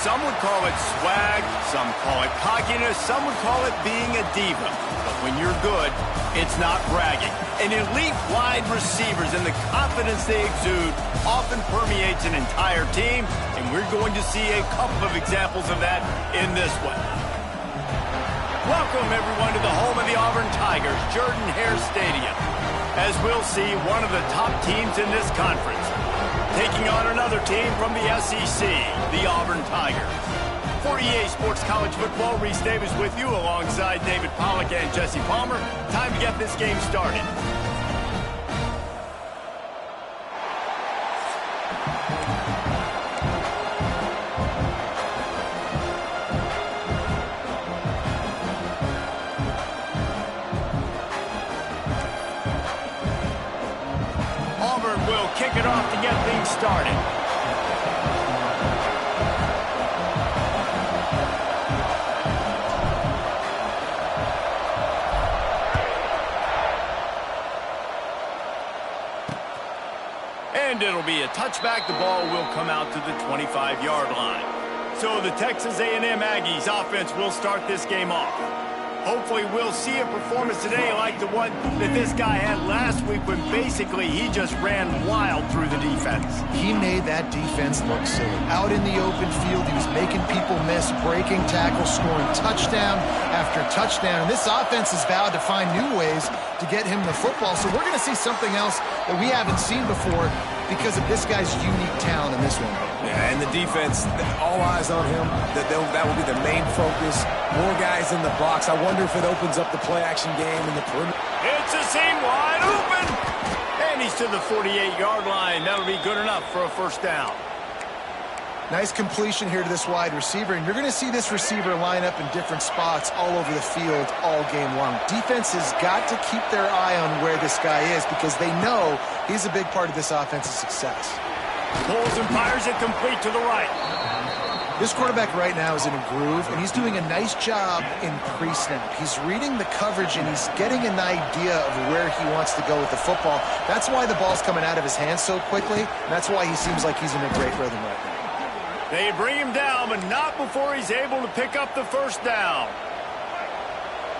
Some would call it swag, some call it cockiness, some would call it being a diva. But when you're good, it's not bragging. And elite wide receivers and the confidence they exude often permeates an entire team, and we're going to see a couple of examples of that in this one. Welcome, everyone, to the home of the Auburn Tigers, Jordan-Hare Stadium. As we'll see, one of the top teams in this conference, taking on another team from the SEC, the Auburn Tigers. For EA Sports College Football, Reese Davis with you alongside David Pollack and Jesse Palmer. Time to get this game started. Auburn will kick it off to get things started. And it'll be a touchback. The ball will come out to the 25-yard line. So the Texas A&M Aggies offense will start this game off. Hopefully we'll see a performance today like the one that this guy had last week when basically he just ran wild through the defense. He made that defense look silly. Out in the open field, he was making people miss, breaking tackles, scoring touchdown after touchdown. And this offense has vowed to find new ways to get him the football. So we're going to see something else that we haven't seen before because of this guy's unique talent in this one. Yeah, and the defense, all eyes on him. That will be the main focus. More guys in the box. I wonder if it opens up the play-action game in the perimeter. It's a seam wide open. And he's to the 48-yard line. That'll be good enough for a first down. Nice completion here to this wide receiver, and you're going to see this receiver line up in different spots all over the field all game long. Defense has got to keep their eye on where this guy is because they know he's a big part of this offense's success. Pulls and fires it complete to the right. This quarterback right now is in a groove, and he's doing a nice job in pre-snap. He's reading the coverage, and he's getting an idea of where he wants to go with the football. That's why the ball's coming out of his hands so quickly, and that's why he seems like he's in a great rhythm right now. They bring him down, but not before he's able to pick up the first down.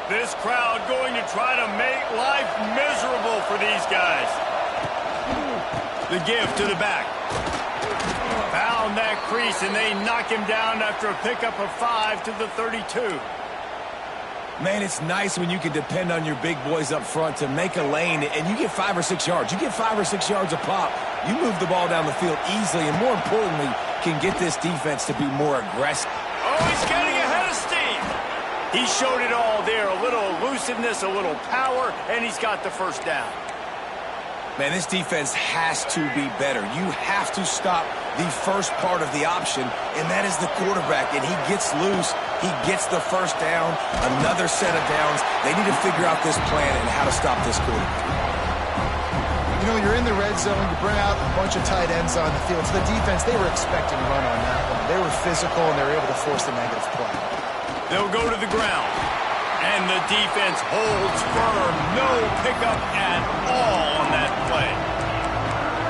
This crowd going to try to make life miserable for these guys. The give to the back. Found that crease, and they knock him down after a pickup of 5 to the 32. Man, it's nice when you can depend on your big boys up front to make a lane, and you get 5 or 6 yards. You get 5 or 6 yards a pop. You move the ball down the field easily, and more importantly, can get this defense to be more aggressive. Oh, he's getting ahead of steam. He showed it all there. A little elusiveness, a little power, and he's got the first down. Man, this defense has to be better. You have to stop the first part of the option, and that is the quarterback. And he gets loose. He gets the first down, another set of downs. They need to figure out this plan and how to stop this quarterback. You know, you're in the red zone, you bring out a bunch of tight ends on the field. So the defense, they were expecting to run on that one. They were physical, and they were able to force the negative play. They'll go to the ground. And the defense holds firm. No pickup at all on that play.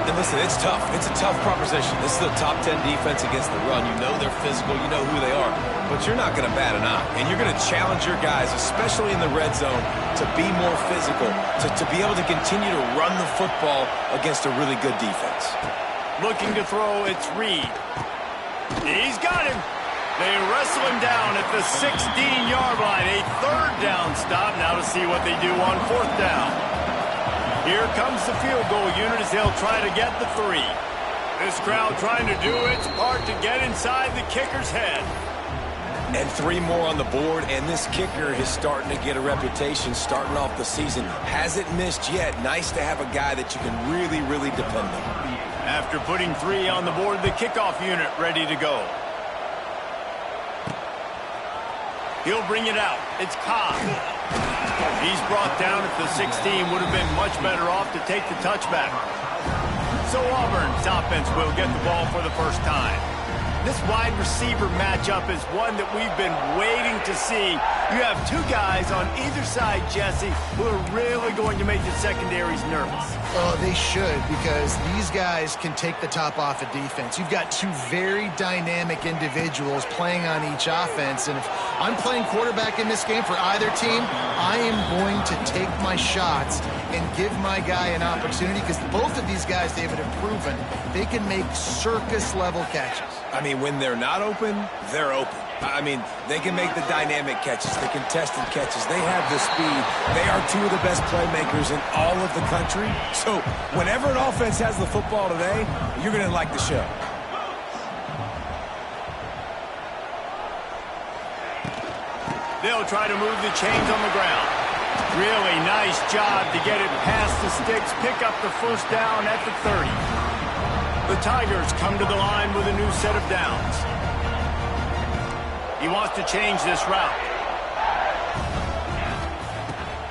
And listen, it's tough. It's a tough proposition. This is a top 10 defense against the run. You know they're physical. You know who they are. But you're not going to bat an eye. And you're going to challenge your guys, especially in the red zone, to be more physical, to be able to continue to run the football against a really good defense. Looking to throw, it's Reed. He's got him. They wrestle him down at the 16-yard line. A third down stop. Now to see what they do on fourth down. Here comes the field goal unit as they'll try to get the 3. This crowd trying to do its part to get inside the kicker's head. And 3 more on the board, and this kicker is starting to get a reputation starting off the season. Hasn't missed yet. Nice to have a guy that you can really, really depend on. After putting 3 on the board, the kickoff unit ready to go. He'll bring it out. It's Cobb. He's brought down at the 16. Would have been much better off to take the touchback. So Auburn's offense will get the ball for the first time. This wide receiver matchup is one that we've been waiting to see. You have two guys on either side, Jesse, who are really going to make the secondaries nervous. Oh, they should, because these guys can take the top off a defense. You've got two very dynamic individuals playing on each offense, and if I'm playing quarterback in this game for either team, I am going to take my shots and give my guy an opportunity, because both of these guys, David, have proven they can make circus-level catches. I mean, when they're not open, they're open. I mean, they can make the dynamic catches, the contested catches. They have the speed. They are two of the best playmakers in all of the country. So whenever an offense has the football today, you're going to like the show. They'll try to move the chains on the ground. Really nice job to get it past the sticks, pick up the first down at the 30. The Tigers come to the line with a new set of downs. He wants to change this route.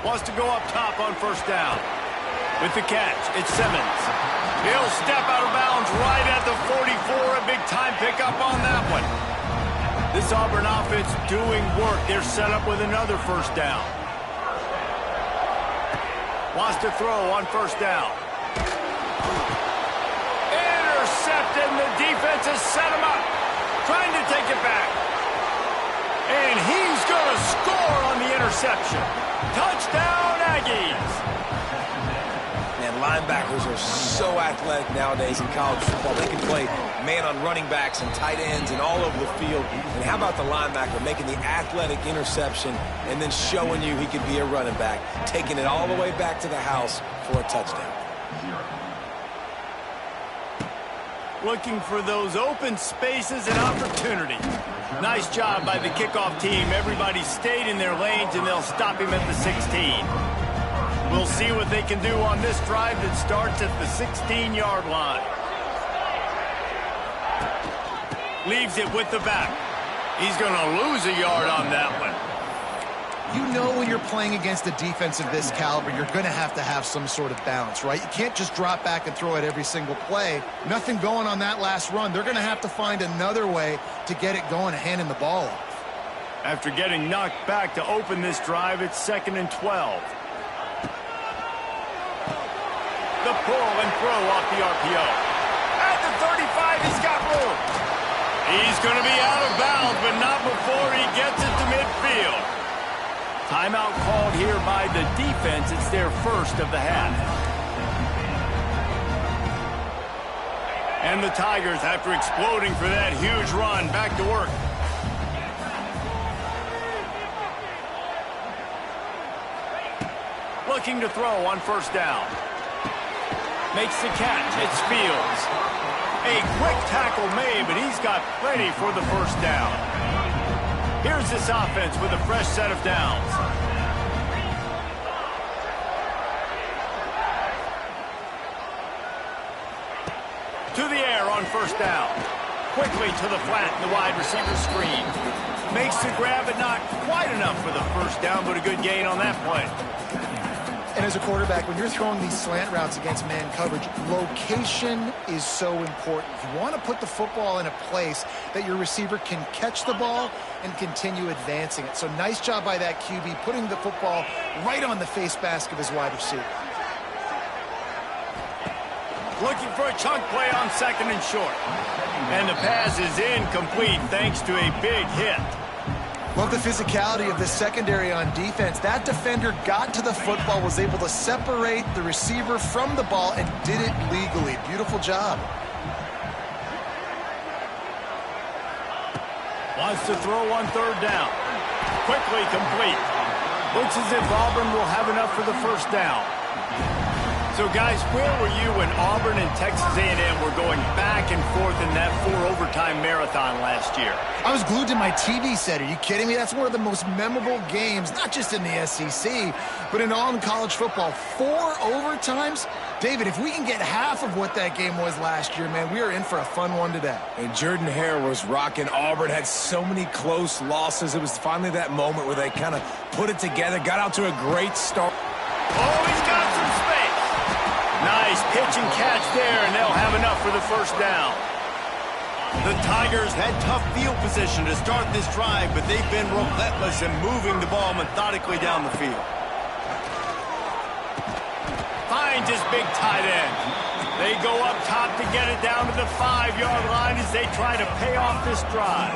Wants to go up top on first down. With the catch, it's Simmons. He'll step out of bounds right at the 44. A big time pickup on that one. This Auburn offense doing work. They're set up with another first down. Wants to throw on first down. Intercepted, and the defense has set him up. Trying to take it back. And he's going to score on the interception. Touchdown, Aggies. Man, linebackers are so athletic nowadays in college football. They can play man on running backs and tight ends and all over the field. And how about the linebacker making the athletic interception and then showing you he could be a running back, taking it all the way back to the house for a touchdown. Looking for those open spaces and opportunity. Nice job by the kickoff team. Everybody stayed in their lanes, and they'll stop him at the 16. We'll see what they can do on this drive that starts at the 16-yard line. Leaves it with the back. He's going to lose a yard on that one. You know when you're playing against a defense of this caliber, you're going to have some sort of balance, right? You can't just drop back and throw it every single play. Nothing going on that last run. They're going to have to find another way to get it going and handing the ball off. After getting knocked back to open this drive, it's 2nd and 12. The pull and throw off the RPO. At the 35, he's got room. He's going to be out of bounds, but not before he gets it to midfield. Timeout called here by the defense. It's their first of the half. And the Tigers, after exploding for that huge run, back to work. Looking to throw on first down. Makes the catch. It's Fields. A quick tackle made, but he's got plenty for the first down. Here's this offense with a fresh set of downs. To the air on first down. Quickly to the flat in the wide receiver screen. Makes the grab, but not quite enough for the first down, but a good gain on that play. And as a quarterback, when you're throwing these slant routes against man coverage, location is so important. You want to put the football in a place that your receiver can catch the ball and continue advancing it. So nice job by that QB, putting the football right on the face mask of his wide receiver. Looking for a chunk play on 2nd and short. And the pass is incomplete thanks to a big hit. Love the physicality of the secondary on defense. That defender got to the football, was able to separate the receiver from the ball, and did it legally. Beautiful job. Wants to throw on third down. Quickly complete. Looks as if Auburn will have enough for the first down. So, guys, where were you when Auburn and Texas A&M were going back and forth in that 4-overtime marathon last year? I was glued to my TV set. Are you kidding me? That's one of the most memorable games, not just in the SEC, but in all in college football. 4 overtimes? David, if we can get half of what that game was last year, man, we are in for a fun one today. And Jordan Hare was rocking. Auburn had so many close losses. It was finally that moment where they kind of put it together, got out to a great start. Oh, he's got some space. Nice pitch and catch there, and they'll have enough for the first down. The Tigers had tough field position to start this drive, but they've been relentless in moving the ball methodically down the field. Finds his big tight end. They go up top to get it down to the 5-yard line as they try to pay off this drive.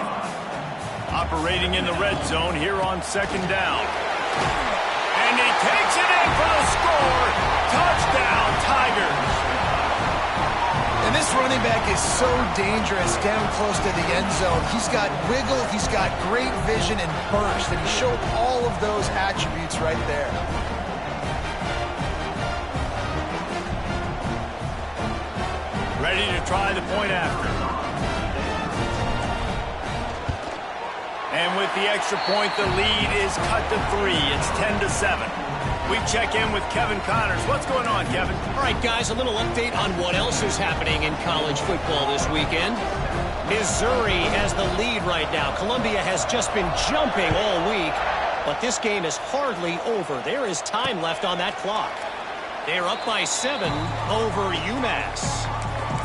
Operating in the red zone here on second down. And he takes it in for the score. Touchdown, Tigers. And this running back is so dangerous down close to the end zone. He's got wiggle, he's got great vision and burst, and he showed all of those attributes right there. Ready to try the point after. And with the extra point, the lead is cut to 3. It's 10-7. We check in with Kevin Connors. What's going on, Kevin? All right, guys, a little update on what else is happening in college football this weekend. Missouri has the lead right now. Columbia has just been jumping all week, but this game is hardly over. There is time left on that clock. They're up by 7 over UMass.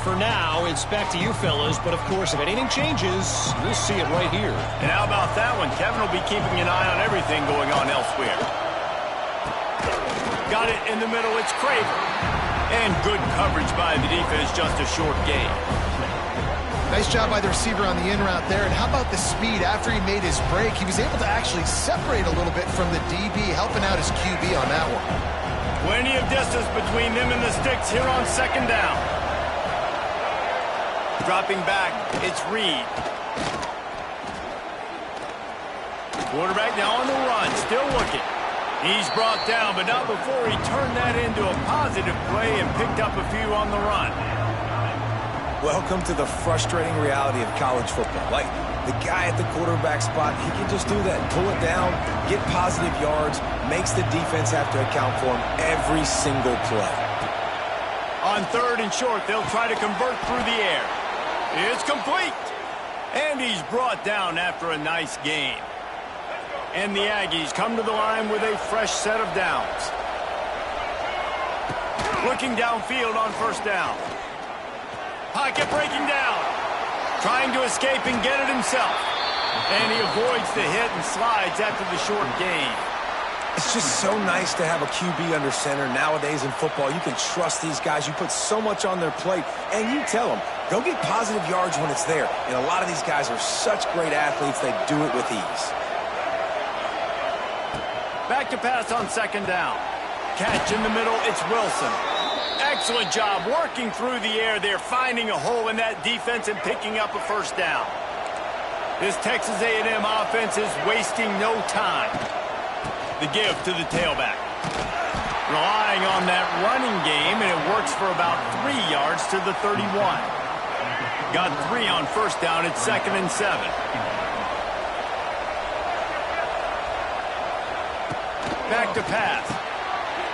For now, it's back to you fellas, but of course, if anything changes, you'll see it right here. And how about that one? Kevin will be keeping an eye on everything going on elsewhere. Got it in the middle, it's Craver. And good coverage by the defense, just a short gain. Nice job by the receiver on the in route there. And how about the speed? After he made his break, he was able to actually separate a little bit from the DB, helping out his QB on that one. Plenty of distance between them and the sticks here on second down. Dropping back, it's Reed. Quarterback now on the run, still looking. He's brought down, but not before he turned that into a positive play and picked up a few on the run. Welcome to the frustrating reality of college football. Like, the guy at the quarterback spot, he can just do that. Pull it down, get positive yards, makes the defense have to account for him every single play. On third and short, they'll try to convert through the air. It's complete. And he's brought down after a nice gain. And the Aggies come to the line with a fresh set of downs. Looking downfield on first down. Pocket breaking down. Trying to escape and get it himself. And he avoids the hit and slides after the short gain. It's just so nice to have a QB under center nowadays in football. You can trust these guys. You put so much on their plate, and you tell them, go get positive yards when it's there. And a lot of these guys are such great athletes, they do it with ease. Back to pass on second down. Catch in the middle, it's Wilson. Excellent job working through the air there, finding a hole in that defense and picking up a first down. This Texas A&M offense is wasting no time. The give to the tailback. Relying on that running game, and it works for about 3 yards to the 31. Got 3 on first down. It's 2nd and 7. Back to pass.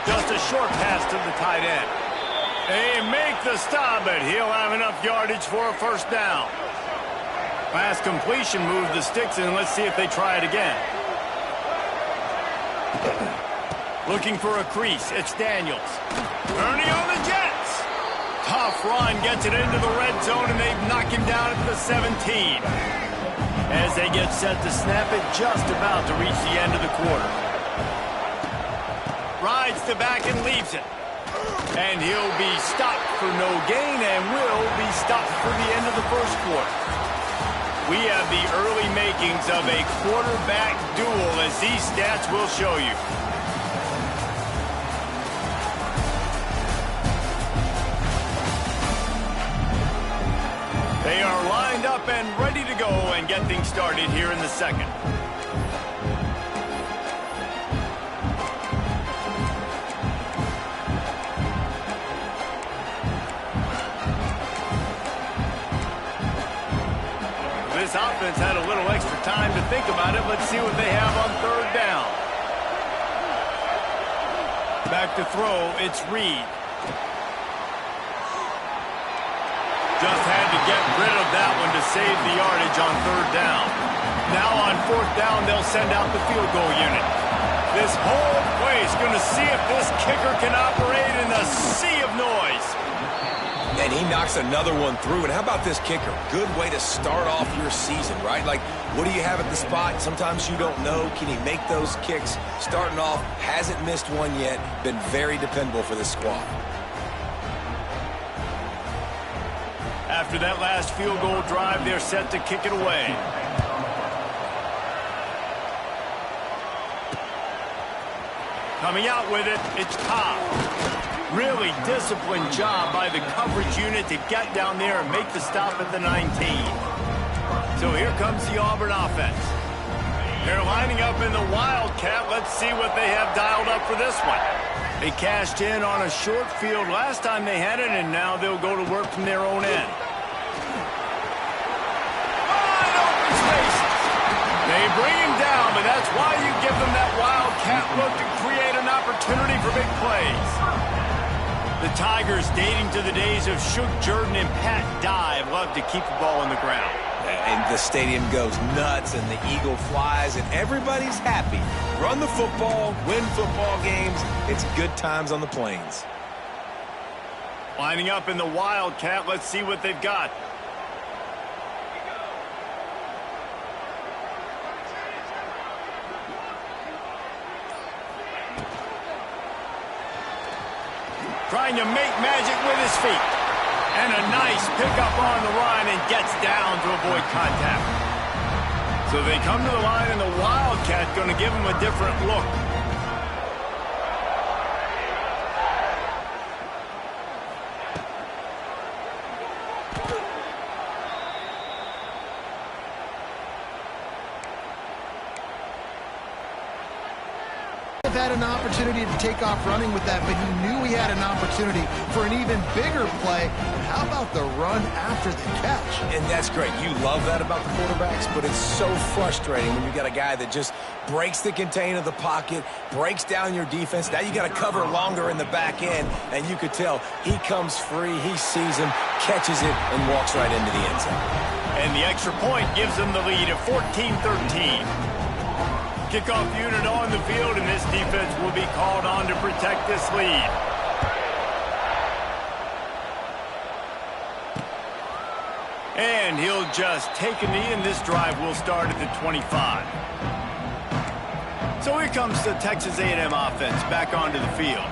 Just a short pass to the tight end. They make the stop, but he'll have enough yardage for a first down. Pass completion moved the sticks in. Let's see if they try it again. Looking for a crease. It's Daniels. Ernie on the Jets. Tough run. Gets it into the red zone, and they've knocked him down at the 17. As they get set to snap it, just about to reach the end of the quarter. Rides the back and leaves it. And he'll be stopped for no gain and will be stopped for the end of the first quarter. We have the early makings of a quarterback duel, as these stats will show you. They are lined up and ready to go and get things started here in the second. This offense had a little extra time to think about it. Let's see what they have on third down. Back to throw, it's Reed. Just had to get rid of that one to save the yardage on third down. Now on fourth down, they'll send out the field goal unit. This whole place going to see if this kicker can operate in a sea of noise. And he knocks another one through. And how about this kicker? Good way to start off your season, right? Like, what do you have at the spot? Sometimes you don't know. Can he make those kicks? Starting off, hasn't missed one yet. Been very dependable for this squad. After that last field goal drive, they're set to kick it away. Coming out with it, it's Cobb. Really disciplined job by the coverage unit to get down there and make the stop at the 19. So here comes the Auburn offense. They're lining up in the Wildcat. Let's see what they have dialed up for this one. They cashed in on a short field last time they had it, and now they'll go to work from their own end. Wide open spaces. They bring him down, but that's why you give them that Wildcat look to create an opportunity for big plays. The Tigers, dating to the days of Shook Jordan and Pat Dye, love to keep the ball on the ground. And the stadium goes nuts, and the eagle flies, and everybody's happy. Run the football, win football games. It's good times on the plains. Lining up in the Wildcat, let's see what they've got. Trying to make magic with his feet. And a nice pickup on the line and gets down to avoid contact. So they come to the line, and the Wildcat going to give him a different look. Had an opportunity to take off running with that, but he knew he had an opportunity for an even bigger play. And how about the run after the catch? And that's great. You love that about the quarterbacks, but it's so frustrating when you got a guy that just breaks the contain of the pocket, breaks down your defense. Now you got to cover longer in the back end, and you could tell he comes free, he sees him, catches it, and walks right into the end zone. And the extra point gives them the lead at 14-13. Kickoff unit on the field, and this defense will be called on to protect this lead. And he'll just take a knee, and this drive will start at the 25. So here comes the Texas A&M offense back onto the field.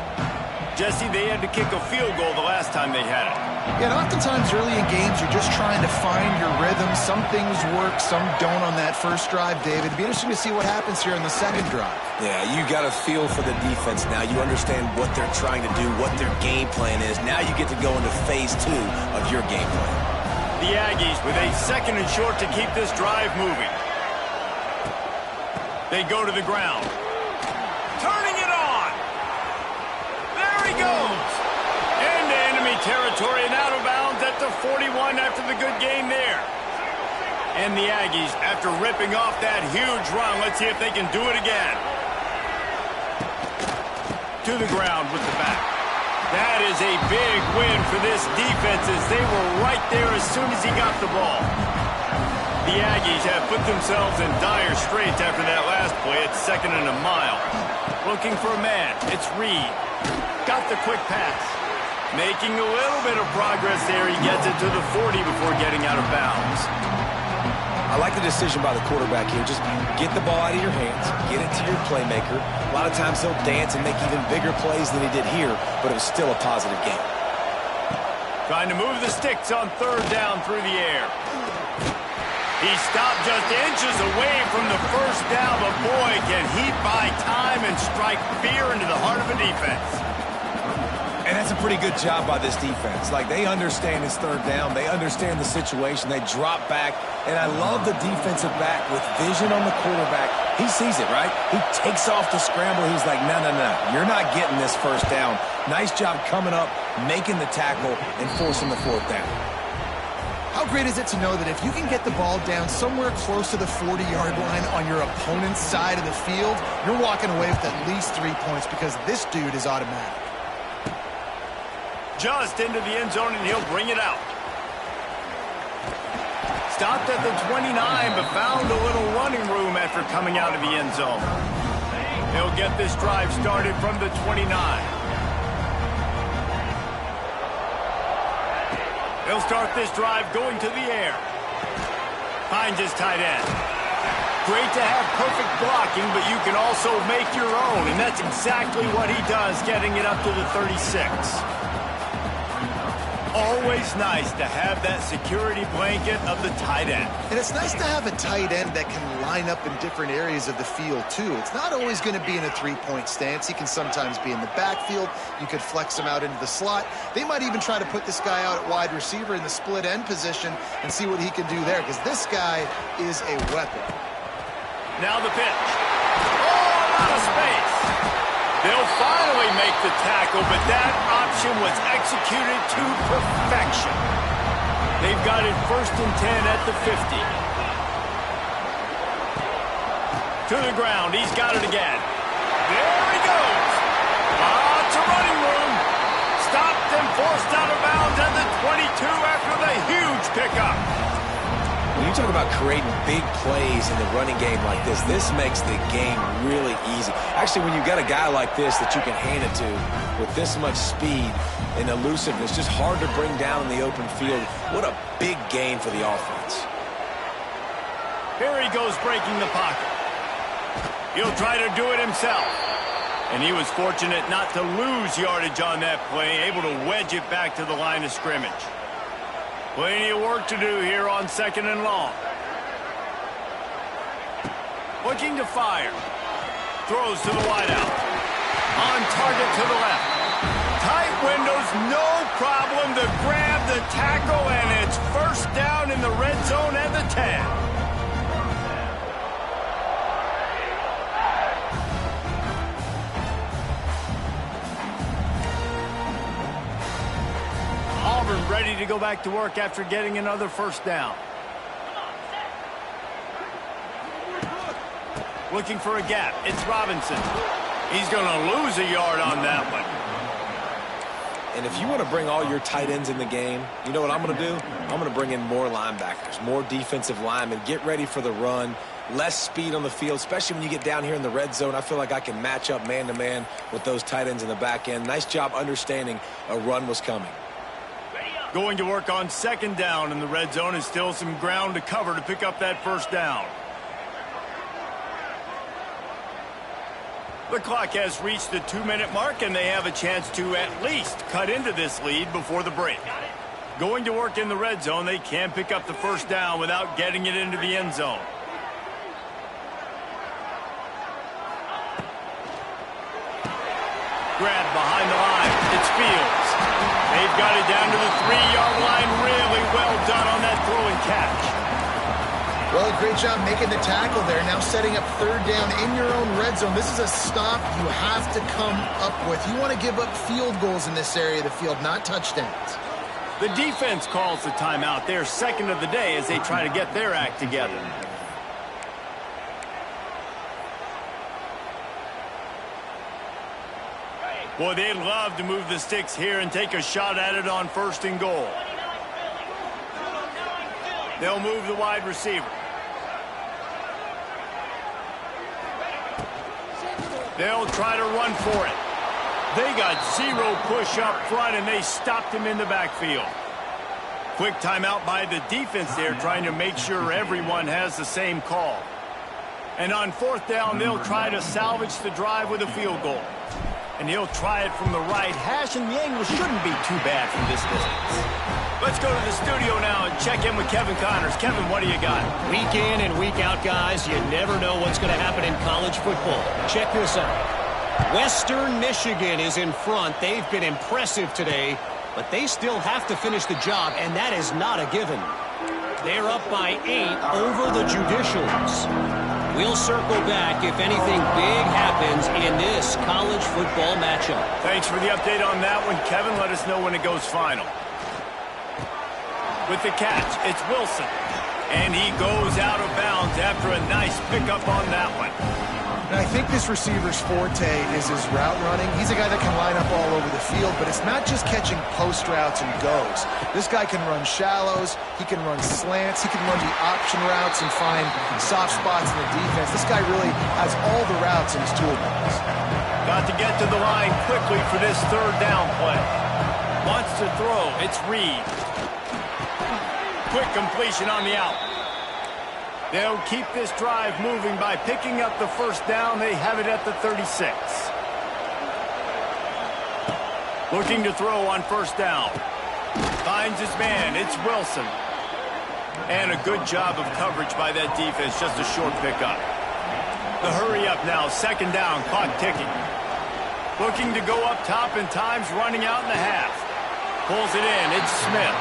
Jesse, they had to kick a field goal the last time they had it. Yeah, and oftentimes early in games, you're just trying to find your rhythm. Some things work, some don't on that first drive, David. It'd be interesting to see what happens here in the second drive. Yeah, you got a feel for the defense now. You understand what they're trying to do, what their game plan is. Now you get to go into phase 2 of your game plan. The Aggies with a second and short to keep this drive moving. They go to the ground. Turning it on. There he goes. Into enemy territory and out of bounds at the 41 after the good game there. And the Aggies, after ripping off that huge run, let's see if they can do it again. To the ground with the back. That is a big win for this defense, as they were right there as soon as he got the ball. The Aggies have put themselves in dire straits after that last play. It's 2nd and a mile. Looking for a man. It's Reed. Got the quick pass. Making a little bit of progress there. He gets it to the 40 before getting out of bounds. I like the decision by the quarterback here. Just get the ball out of your hands. Get it to your playmaker. A lot of times he'll dance and make even bigger plays than he did here, but it was still a positive game. Trying to move the sticks on 3rd down through the air. He stopped just inches away from the first down, but boy, can he buy time and strike fear into the heart of a defense. And that's a pretty good job by this defense. Like, they understand it's 3rd down. They understand the situation. They drop back. And I love the defensive back with vision on the quarterback. He sees it, right? He takes off to scramble. He's like, no, no, no. You're not getting this 1st down. Nice job coming up, making the tackle, and forcing the 4th down. How great is it to know that if you can get the ball down somewhere close to the 40-yard line on your opponent's side of the field, you're walking away with at least 3 points, because this dude is automatic. Just into the end zone, and he'll bring it out. Stopped at the 29, but found a little running room after coming out of the end zone. He'll get this drive started from the 29. They'll start this drive going to the air. Finds his tight end. Great to have perfect blocking, but you can also make your own, and that's exactly what he does, getting it up to the 36. Always nice to have that security blanket of the tight end. And it's nice to have a tight end that can line up in different areas of the field, too. It's not always going to be in a three-point stance. He can sometimes be in the backfield. You could flex him out into the slot. They might even try to put this guy out at wide receiver in the split end position and see what he can do there, because this guy is a weapon. Now the pitch. Oh, out of space. They'll finally make the tackle, but that option was executed to perfection. They've got it 1st and 10 at the 50. To the ground. He's got it again. There he goes. It's a running room. Stopped and forced out of bounds at the 22 after the huge pickup. When you talk about creating big plays in the running game like this makes the game really easy. Actually, when you've got a guy like this that you can hand it to with this much speed and elusiveness, just hard to bring down in the open field. What a big gain for the offense. Here he goes breaking the pocket. He'll try to do it himself. And he was fortunate not to lose yardage on that play, able to wedge it back to the line of scrimmage. Plenty of work to do here on 2nd and long. Looking to fire. Throws to the wideout. On target to the left. Tight windows, no problem to grab the tackle, and it's 1st down in the red zone at the 10. Auburn ready to go back to work after getting another 1st down. Looking for a gap. It's Robinson. He's going to lose a yard on that one. And if you want to bring all your tight ends in the game, you know what I'm going to do? I'm going to bring in more linebackers, more defensive linemen, get ready for the run, less speed on the field, especially when you get down here in the red zone. I feel like I can match up man-to-man with those tight ends in the back end. Nice job understanding a run was coming. Going to work on 2nd down in the red zone, and still some ground to cover to pick up that 1st down. The clock has reached the 2-minute mark, and they have a chance to at least cut into this lead before the break. Going to work in the red zone, they can pick up the 1st down without getting it into the end zone. Grab behind the line. It's Fields. They've got it down to the 3-yard line. Really well done on that throw and catch. Well, great job making the tackle there. Now setting up 3rd down in your own red zone. This is a stop you have to come up with. You want to give up field goals in this area of the field, not touchdowns. The defense calls the timeout. They're 2nd of the day as they try to get their act together. Boy, they'd love to move the sticks here and take a shot at it on 1st and goal. They'll move the wide receiver. They'll try to run for it. They got 0 push up front, and they stopped him in the backfield. Quick timeout by the defense there, trying to make sure everyone has the same call. And on 4th down, they'll try to salvage the drive with a field goal. And he'll try it from the right hash, and the angle shouldn't be too bad from this distance. Let's go to the studio now and check in with Kevin Connors. Kevin, what do you got? Week in and week out, guys, you never know what's going to happen in college football. Check this out. Western Michigan is in front. They've been impressive today, but they still have to finish the job, and that is not a given. They're up by 8 over the Judicials. We'll circle back if anything big happens in this college football matchup. Thanks for the update on that one, Kevin. Let us know when it goes final. With the catch, it's Wilson. And he goes out of bounds after a nice pickup on that one. And I think this receiver's forte is his route running. He's a guy that can line up all over the field, but it's not just catching post routes and goes. This guy can run shallows, he can run slants, he can run the option routes and find soft spots in the defense. This guy really has all the routes in his toolbox. Got to get to the line quickly for this 3rd down play. Wants to throw. It's Reed. Quick completion on the out. They'll keep this drive moving by picking up the first down. They have it at the 36. Looking to throw on first down. Finds his man. It's Wilson. And a good job of coverage by that defense. Just a short pickup. The hurry up now. Second down. Clock ticking. Looking to go up top, and time's running out in the half. Pulls it in. It's Smith.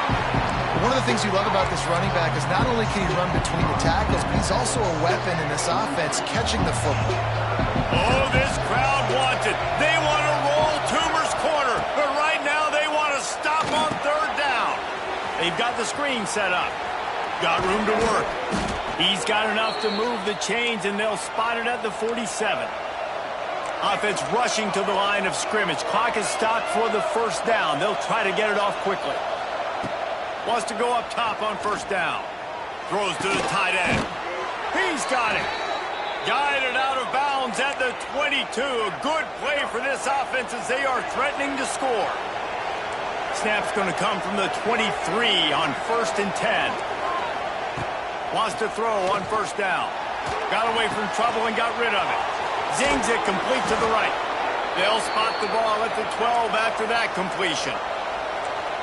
One of the things you love about this running back is not only can he run between the tackles, but he's also a weapon in this offense catching the football. Oh, this crowd wants it. They want to roll Toomer's corner, but right now they want to stop on third down. They've got the screen set up. Got room to work. He's got enough to move the chains, and they'll spot it at the 47. Offense rushing to the line of scrimmage. Clock is stopped for the first down. They'll try to get it off quickly. Wants to go up top on first down. Throws to the tight end. He's got it. Guided out of bounds at the 22. A good play for this offense as they are threatening to score. Snap's going to come from the 23 on 1st and 10. Wants to throw on first down. Got away from trouble and got rid of it. Zings it complete to the right. They'll spot the ball at the 12 after that completion.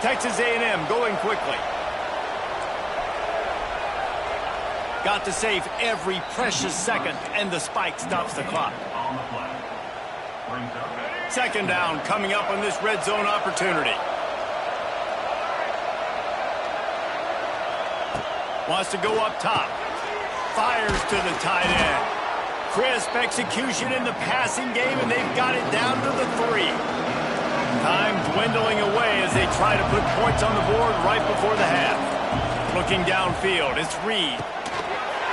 Texas A&M going quickly. Got to save every precious second, and the spike stops the clock. Second down coming up on this red zone opportunity. Wants to go up top. Fires to the tight end. Crisp execution in the passing game, and they've got it down to the 3. Time dwindling away as they try to put points on the board right before the half. Looking downfield, it's Reed.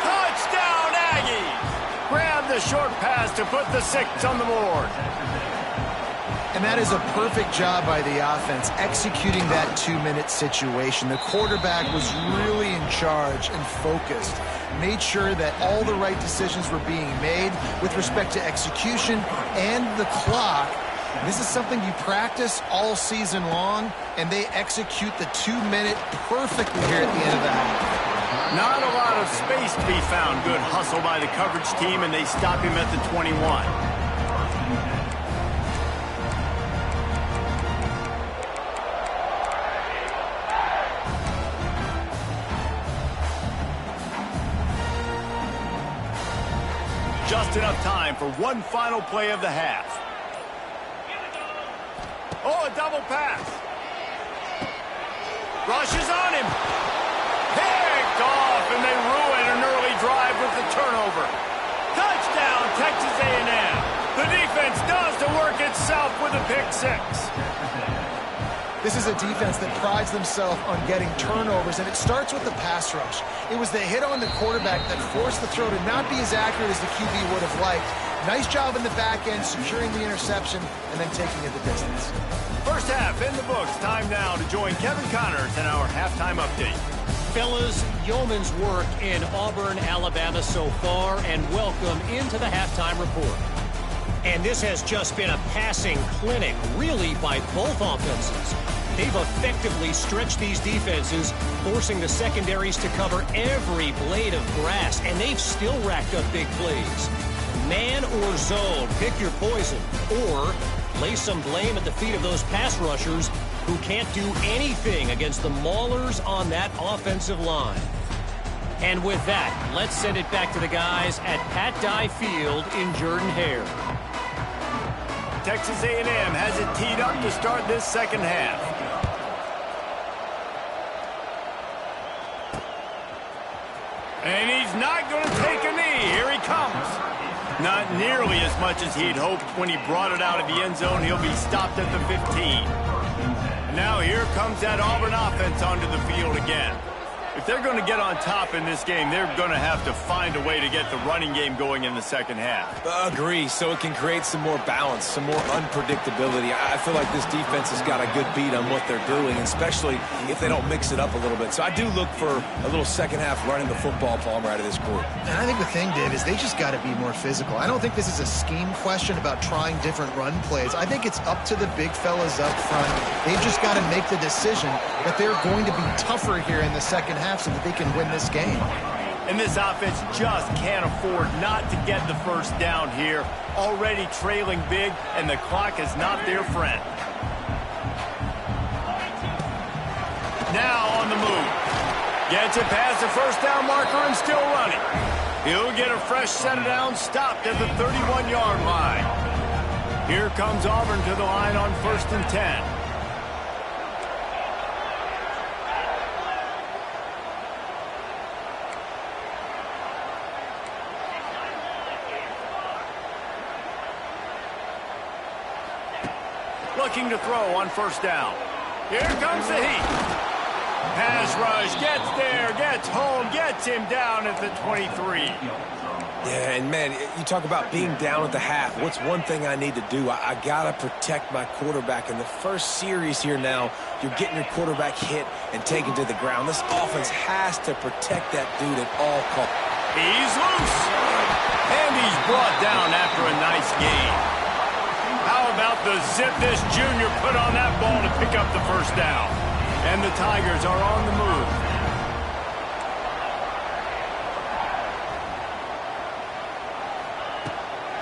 Touchdown, Aggies! Grab the short pass to put the 6 on the board. And that is a perfect job by the offense, executing that 2-minute situation. The quarterback was really in charge and focused. Made sure that all the right decisions were being made with respect to execution and the clock. This is something you practice all season long, and they execute the 2-minute perfectly here at the end of the half. Not a lot of space to be found. Good hustle by the coverage team, and they stop him at the 21. Just enough time for one final play of the half. Oh, a double pass. Rushes on him. Picked off, and they ruin an early drive with the turnover. Touchdown, Texas A&M. The defense does the work itself with a pick 6. This is a defense that prides themselves on getting turnovers, and it starts with the pass rush. It was the hit on the quarterback that forced the throw to not be as accurate as the QB would have liked. Nice job in the back end, securing the interception, and then taking it the distance. First half in the books. Time now to join Kevin Connors in our halftime update. Fellas, yeoman's work in Auburn, Alabama so far, and welcome into the halftime report. And this has just been a passing clinic, really, by both offenses. They've effectively stretched these defenses, forcing the secondaries to cover every blade of grass, and they've still racked up big plays. Man or zone, pick your poison, or lay some blame at the feet of those pass rushers who can't do anything against the maulers on that offensive line. And with that, let's send it back to the guys at Pat Dye Field in Jordan-Hare. Texas A&M has it teed up to start this second half. And he's not going to take a knee. Here he comes. Not nearly as much as he'd hoped when he brought it out of the end zone. He'll be stopped at the 15. And now here comes that Auburn offense onto the field again. If they're going to get on top in this game, they're going to have to find a way to get the running game going in the second half. Agree, so it can create some more balance, some more unpredictability. I feel like this defense has got a good beat on what they're doing, especially if they don't mix it up a little bit. So I do look for a little second half running the football, Palmer, out of this group. And I think the thing, Dave, is they just got to be more physical. I don't think this is a scheme question about trying different run plays. I think it's up to the big fellas up front. They've just got to make the decision that they're going to be tougher here in the second half. half so that they can win this game. And this offense just can't afford not to get the first down here. Already trailing big, and the clock is not their friend. Now on the move. Gets it past the first down marker and still running. He'll get a fresh set of downs stopped at the 31-yard line. Here comes Auburn to the line on 1st and 10. Looking to throw on 1st down. Here comes the heat. Pass rush, gets there, gets home, gets him down at the 23. Yeah, and man, you talk about being down at the half. What's one thing I need to do? I got to protect my quarterback. In the first series here now, you're getting your quarterback hit and taken to the ground. This offense has to protect that dude at all costs. He's loose. And he's brought down after a nice gain. How about the zip this junior put on that ball to pick up the first down? And the Tigers are on the move.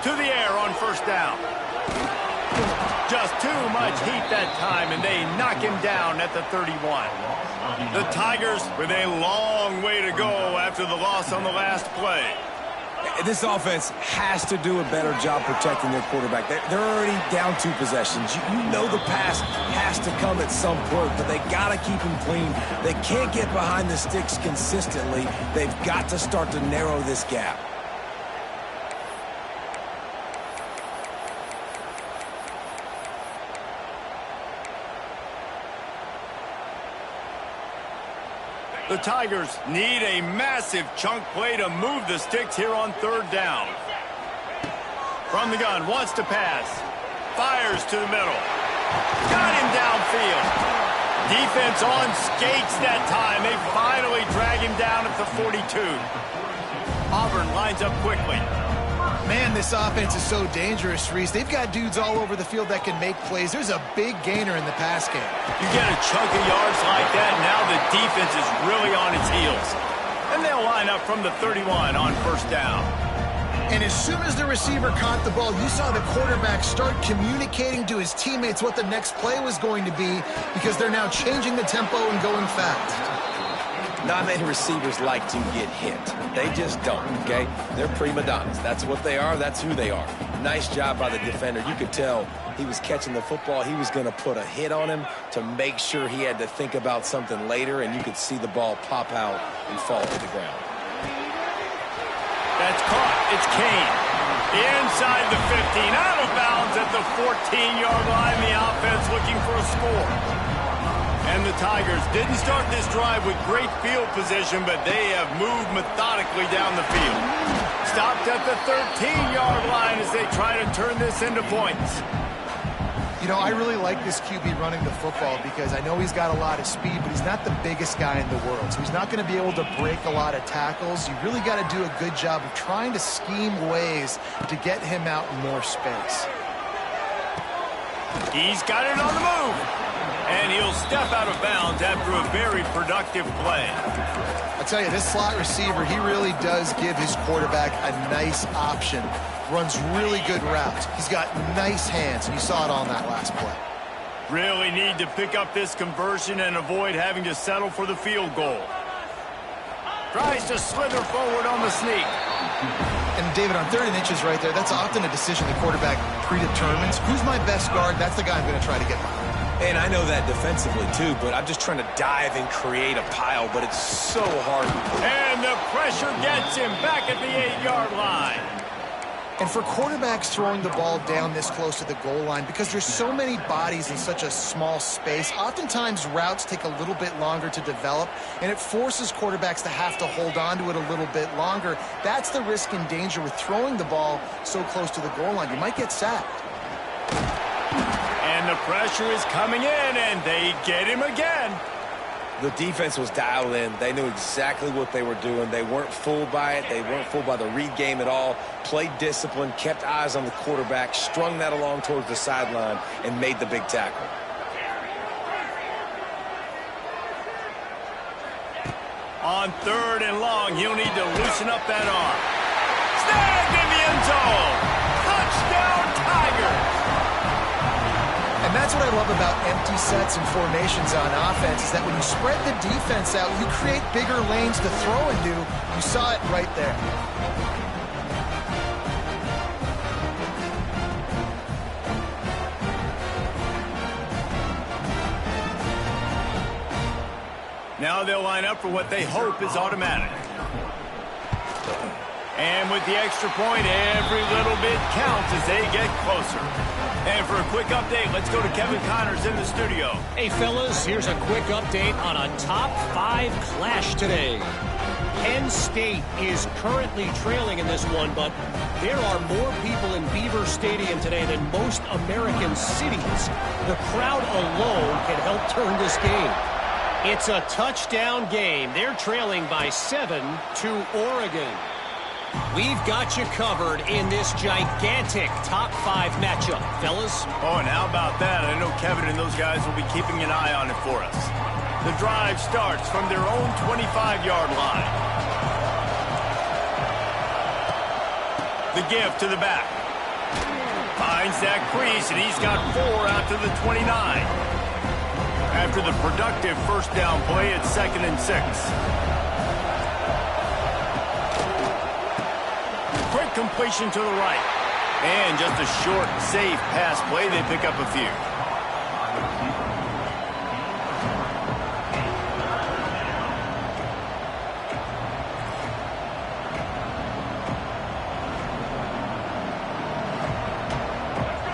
To the air on 1st down. Just too much heat that time, and they knock him down at the 31. The Tigers with a long way to go after the loss on the last play. This offense has to do a better job protecting their quarterback. They're already down 2 possessions. You know the pass has to come at some point, but they got to keep him clean. They can't get behind the sticks consistently. They've got to start to narrow this gap. The Tigers need a massive chunk play to move the sticks here on 3rd down. From the gun, wants to pass. Fires to the middle. Got him downfield. Defense on skates that time. They finally drag him down at the 42. Auburn lines up quickly. Man, this offense is so dangerous, Reese. They've got dudes all over the field that can make plays. There's a big gainer in the pass game. You get a chunk of yards like that, now the defense is really on its heels. And they'll line up from the 31 on 1st down. And as soon as the receiver caught the ball, you saw the quarterback start communicating to his teammates what the next play was going to be, because they're now changing the tempo and going fast. Not many receivers like to get hit. They just don't, okay? They're prima donnas. That's what they are. That's who they are. Nice job by the defender. You could tell he was catching the football. He was going to put a hit on him to make sure he had to think about something later, and you could see the ball pop out and fall to the ground. That's caught. It's Kane. Inside the 15. Out of bounds at the 14-yard line. The offense looking for a score. And the Tigers didn't start this drive with great field position, but they have moved methodically down the field. Stopped at the 13-yard line as they try to turn this into points. You know, I really like this QB running the football because I know he's got a lot of speed, but he's not the biggest guy in the world. So he's not going to be able to break a lot of tackles. You really got to do a good job of trying to scheme ways to get him out in more space. He's got it on the move. And he'll step out of bounds after a very productive play. I'll tell you, this slot receiver, he really does give his quarterback a nice option. Runs really good routes. He's got nice hands, and you saw it on that last play. Really need to pick up this conversion and avoid having to settle for the field goal. Tries to slither forward on the sneak. And David, on 3rd and inches right there, that's often a decision the quarterback predetermines. Who's my best guard? That's the guy I'm going to try to get behind. And I know that defensively, too, but I'm just trying to dive and create a pile, but it's so hard. And the pressure gets him back at the 8-yard line. And for quarterbacks throwing the ball down this close to the goal line, because there's so many bodies in such a small space, oftentimes routes take a little bit longer to develop, and it forces quarterbacks to have to hold on to it a little bit longer. That's the risk and danger with throwing the ball so close to the goal line. You might get sacked. And the pressure is coming in, and they get him again. The defense was dialed in. They knew exactly what they were doing. They weren't fooled by it. They weren't fooled by the read game at all. Played discipline, kept eyes on the quarterback, strung that along towards the sideline, and made the big tackle. On 3rd and long, he'll need to loosen up that arm. Snagged in the end zone. Touchdown, Tigers. And that's what I love about empty sets and formations on offense, is that when you spread the defense out, you create bigger lanes to throw into. You saw it right there. Now they'll line up for what they hope is automatic. And with the extra point, every little bit counts as they get closer. And for a quick update, let's go to Kevin Connors in the studio. Hey, fellas, here's a quick update on a top 5 clash today. Penn State is currently trailing in this one, but there are more people in Beaver Stadium today than most American cities. The crowd alone can help turn this game. It's a touchdown game. They're trailing by 7 to Oregon. We've got you covered in this gigantic top 5 matchup, fellas. Oh, and how about that? I know Kevin and those guys will be keeping an eye on it for us. The drive starts from their own 25-yard line. The give to the back. Finds that crease, and he's got 4 out to the 29. After the productive first down play, it's 2nd and 6. Quick completion to the right. And just a short, safe pass play. They pick up a few.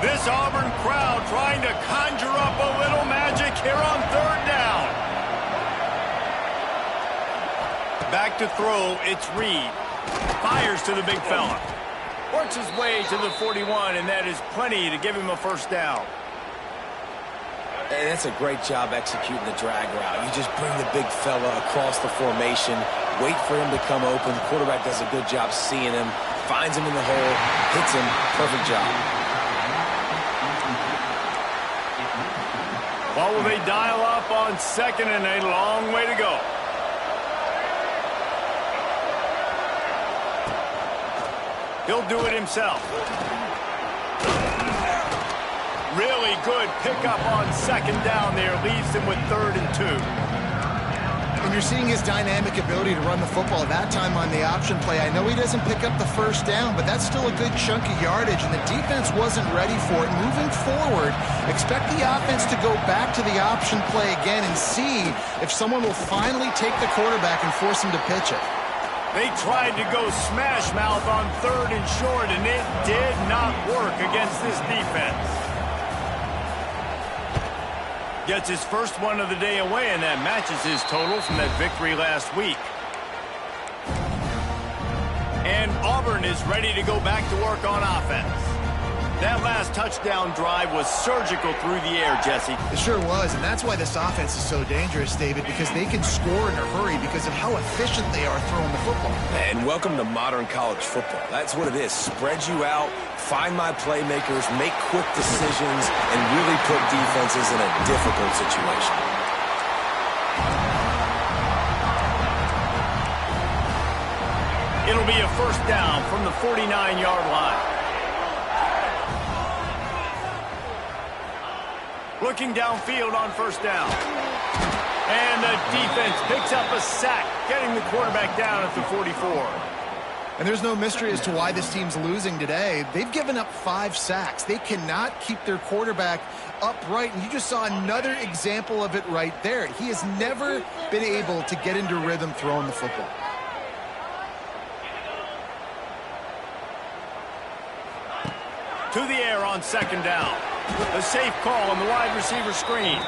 This Auburn crowd trying to conjure up a little magic here on 3rd down. Back to throw, it's Reed. Fires to the big fella. Works his way to the 41, and that is plenty to give him a first down. And that's a great job executing the drag route. You just bring the big fella across the formation, wait for him to come open. The quarterback does a good job seeing him, finds him in the hole, hits him. Perfect job. Well, will they dial up on 2nd and a long way to go? He'll do it himself. Really good pickup on 2nd down there. Leaves them with 3rd and 2. And you're seeing his dynamic ability to run the football. That time on the option play, I know he doesn't pick up the first down, but that's still a good chunk of yardage, and the defense wasn't ready for it. Moving forward, expect the offense to go back to the option play again and see if someone will finally take the quarterback and force him to pitch it. They tried to go smash mouth on 3rd and short, and it did not work against this defense. Gets his first one of the day away, and that matches his total from that victory last week. And Auburn is ready to go back to work on offense. That last touchdown drive was surgical through the air, Jesse. It sure was, and that's why this offense is so dangerous, David, because they can score in a hurry because of how efficient they are throwing the football. And welcome to modern college football. That's what it is. Spread you out, find my playmakers, make quick decisions, and really put defenses in a difficult situation. It'll be a first down from the 49-yard line. Looking downfield on first down. And the defense picks up a sack, getting the quarterback down at the 44. And there's no mystery as to why this team's losing today. They've given up 5 sacks. They cannot keep their quarterback upright, and you just saw another example of it right there. He has never been able to get into rhythm throwing the football. To the air on 2nd down. A safe call on the wide receiver screen.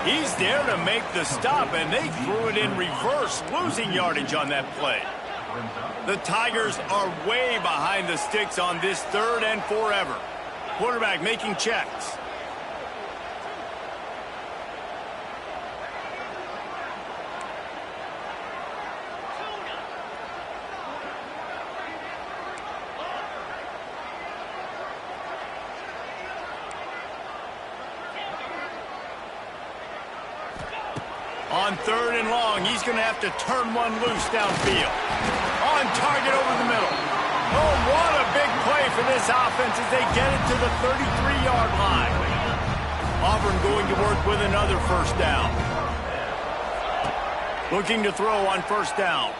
He's there to make the stop, and they threw it in reverse, losing yardage on that play. The Tigers are way behind the sticks on this 3rd and forever. Quarterback making checks. On 3rd and long, he's going to have to turn one loose downfield. On target over the middle. Oh, what a big play for this offense as they get it to the 33-yard line. Auburn going to work with another 1st down. Looking to throw on 1st down.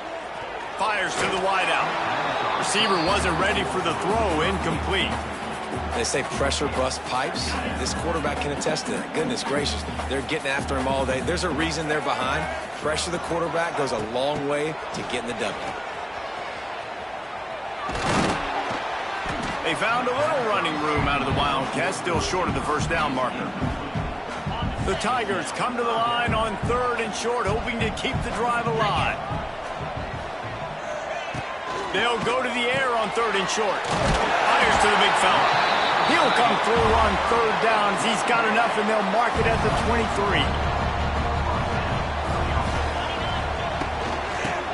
Fires to the wideout. Receiver wasn't ready for the throw, incomplete. They say pressure bust pipes. This quarterback can attest to that. Goodness gracious. They're getting after him all day. There's a reason they're behind. Pressure the quarterback goes a long way to getting the W. They found a little running room out of the Wildcats, still short of the 1st down marker. The Tigers come to the line on 3rd and short, hoping to keep the drive alive. They'll go to the air on 3rd and short. Fires to the big fella. He'll come through on 3rd downs. He's got enough, and they'll mark it at the 23.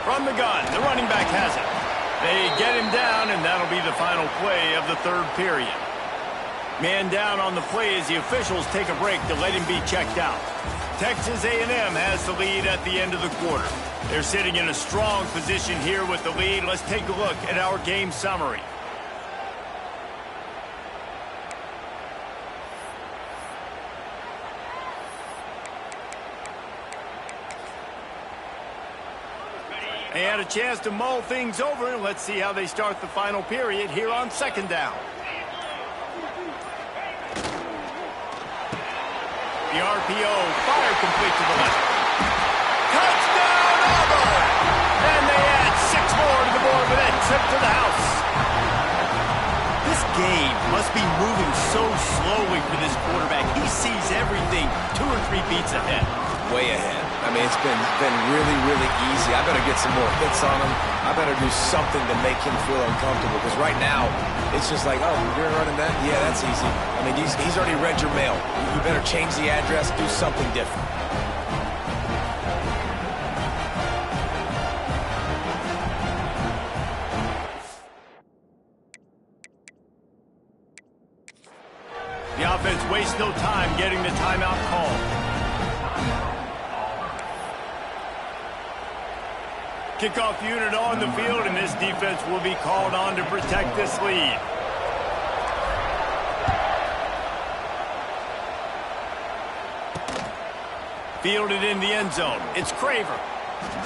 From the gun, the running back has it. They get him down, and that'll be the final play of the 3rd period. Man down on the play as the officials take a break to let him be checked out. Texas A&M has the lead at the end of the quarter. They're sitting in a strong position here with the lead. Let's take a look at our game summary. They had a chance to mull things over. Let's see how they start the final period here on 2nd down. The RPO, fire complete to the left. Touchdown, Auburn! And they add 6 more to the board with that trip to the house. This game must be moving so slowly for this quarterback. He sees everything 2 or 3 beats ahead. Way ahead. I mean, it's been really, really easy. I better get some more hits on him. I better do something to make him feel uncomfortable, because right now, it's just like, oh, you're running that? Yeah, that's easy. I mean, he's already read your mail. You better change the address, do something different. The offense wastes no time getting the timeout call. Kickoff unit on the field, and this defense will be called on to protect this lead. Fielded in the end zone. It's Craver.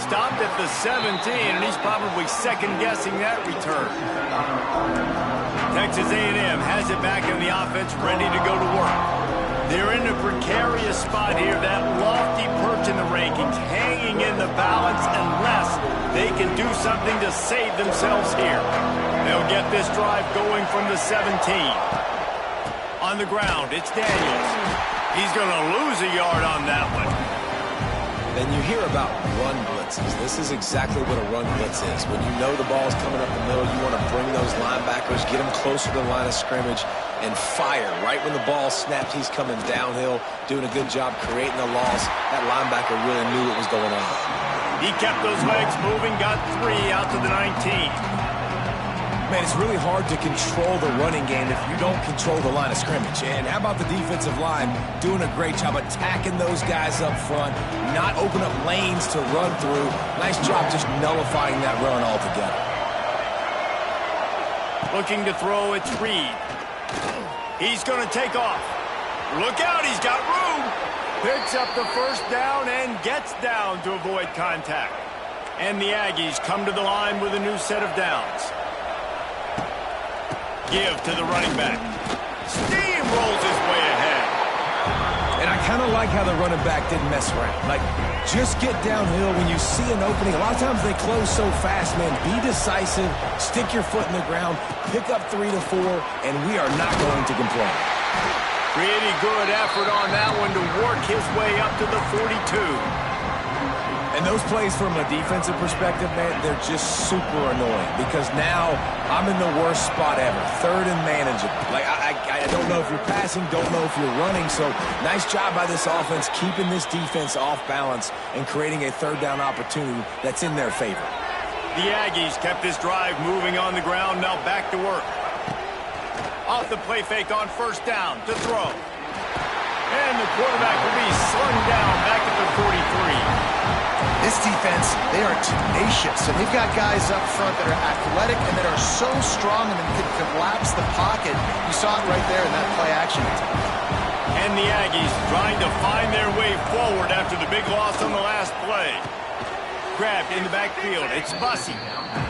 Stopped at the 17, and he's probably second-guessing that return. Texas A&M has it back in the offense, ready to go to work. They're in a precarious spot here, that lofty perch in the rankings, hanging in the balance unless they can do something to save themselves here. They'll get this drive going from the 17. On the ground, it's Daniels. He's going to lose a yard on that one. Then you hear about run blitzes. This is exactly what a run blitz is. When you know the ball's coming up the middle, you want to bring those linebackers, get them closer to the line of scrimmage, and fire. Right when the ball snaps, he's coming downhill, doing a good job creating a loss. That linebacker really knew what was going on. He kept those legs moving, got 3 out to the 19. Man, it's really hard to control the running game if you don't control the line of scrimmage. And how about the defensive line doing a great job attacking those guys up front, not open up lanes to run through. Nice job just nullifying that run altogether. Looking to throw, it's Reed. He's going to take off. Look out, he's got room. Picks up the 1st down and gets down to avoid contact. And the Aggies come to the line with a new set of downs. Give to the running back. Steamrolls his way ahead. And I kind of like how the running back didn't mess around. Like, just get downhill when you see an opening. A lot of times they close so fast, man. Be decisive, stick your foot in the ground, pick up 3 to 4, and we are not going to complain. Pretty good effort on that one to work his way up to the 42. And those plays from a defensive perspective, man, they're just super annoying because now I'm in the worst spot ever. 3rd and manageable. Like, I don't know if you're passing, don't know if you're running. So nice job by this offense keeping this defense off balance and creating a 3rd down opportunity that's in their favor. The Aggies kept this drive moving on the ground, now back to work. Off the play fake on 1st down to throw. And the quarterback will be slung down back at the 43. This defense, they are tenacious, and they've got guys up front that are athletic and that are so strong and can collapse the pocket. You saw it right there in that play action. And the Aggies trying to find their way forward after the big loss on the last play. Grabbed in the backfield. It's Bussey.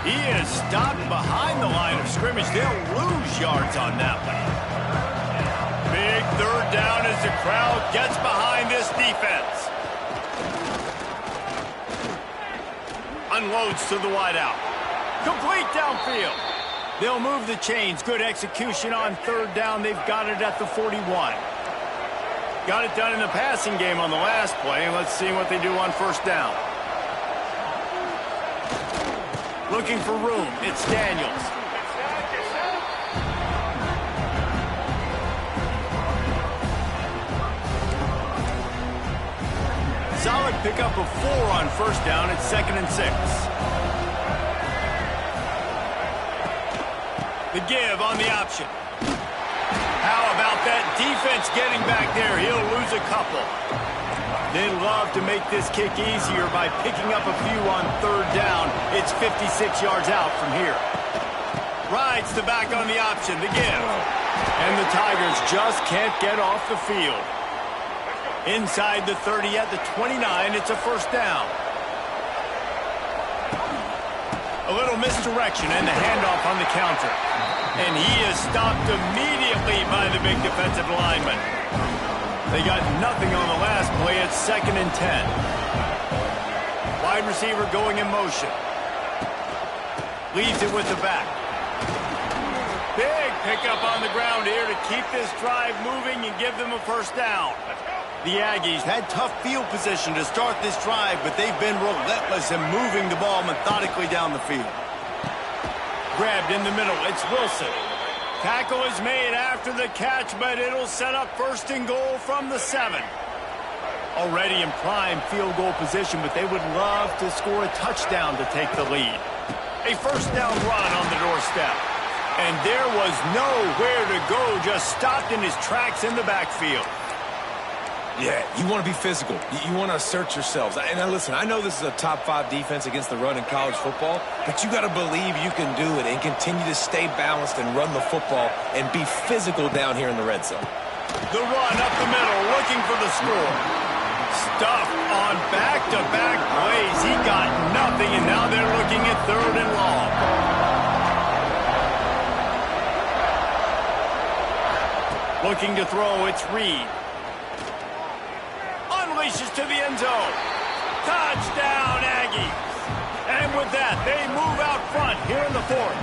He is stopped behind the line of scrimmage. They'll lose yards on that one. Big third down as the crowd gets behind this defense. Unloads to the wideout. Complete downfield. They'll move the chains. Good execution on third down. They've got it at the 41. Got it done in the passing game on the last play. Let's see what they do on first down. Looking for room. It's Daniels. Solid pickup of 4 on first down. It's 2nd and 6. The give on the option. How about that defense getting back there? He'll lose a couple. They love to make this kick easier by picking up a few on third down. It's 56 yards out from here. Rides the back on the option. The give. And the Tigers just can't get off the field. Inside the 30 at the 29, it's a first down. A little misdirection and the handoff on the counter. And he is stopped immediately by the big defensive lineman. They got nothing on the last play. It's 2nd and 10. Wide receiver going in motion. Leaves it with the back. Big pickup on the ground here to keep this drive moving and give them a first down. The Aggies had tough field position to start this drive, but they've been relentless in moving the ball methodically down the field. Grabbed in the middle, it's Wilson. Tackle is made after the catch, but it'll set up 1st and goal from the 7. Already in prime field goal position, but they would love to score a touchdown to take the lead. A first down run on the doorstep. And there was nowhere to go, just stopped in his tracks in the backfield. Yeah, you want to be physical. You want to assert yourselves. And listen, I know this is a top 5 defense against the run in college football, but you got to believe you can do it and continue to stay balanced and run the football and be physical down here in the red zone. The run up the middle, looking for the score. Stuffed on back-to-back plays. He got nothing, and now they're looking at 3rd and long. Looking to throw, it's Reed. Unleashes to the end zone. Touchdown, Aggies. And with that, they move out front here in the 4th.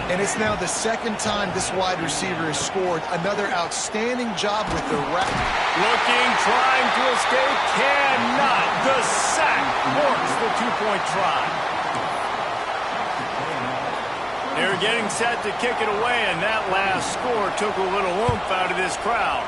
And it's now the 2nd time this wide receiver has scored. Another outstanding job with the route. Looking, trying to escape, cannot. The sack works the 2-point try. They're getting set to kick it away, and that last score took a little oomph out of this crowd.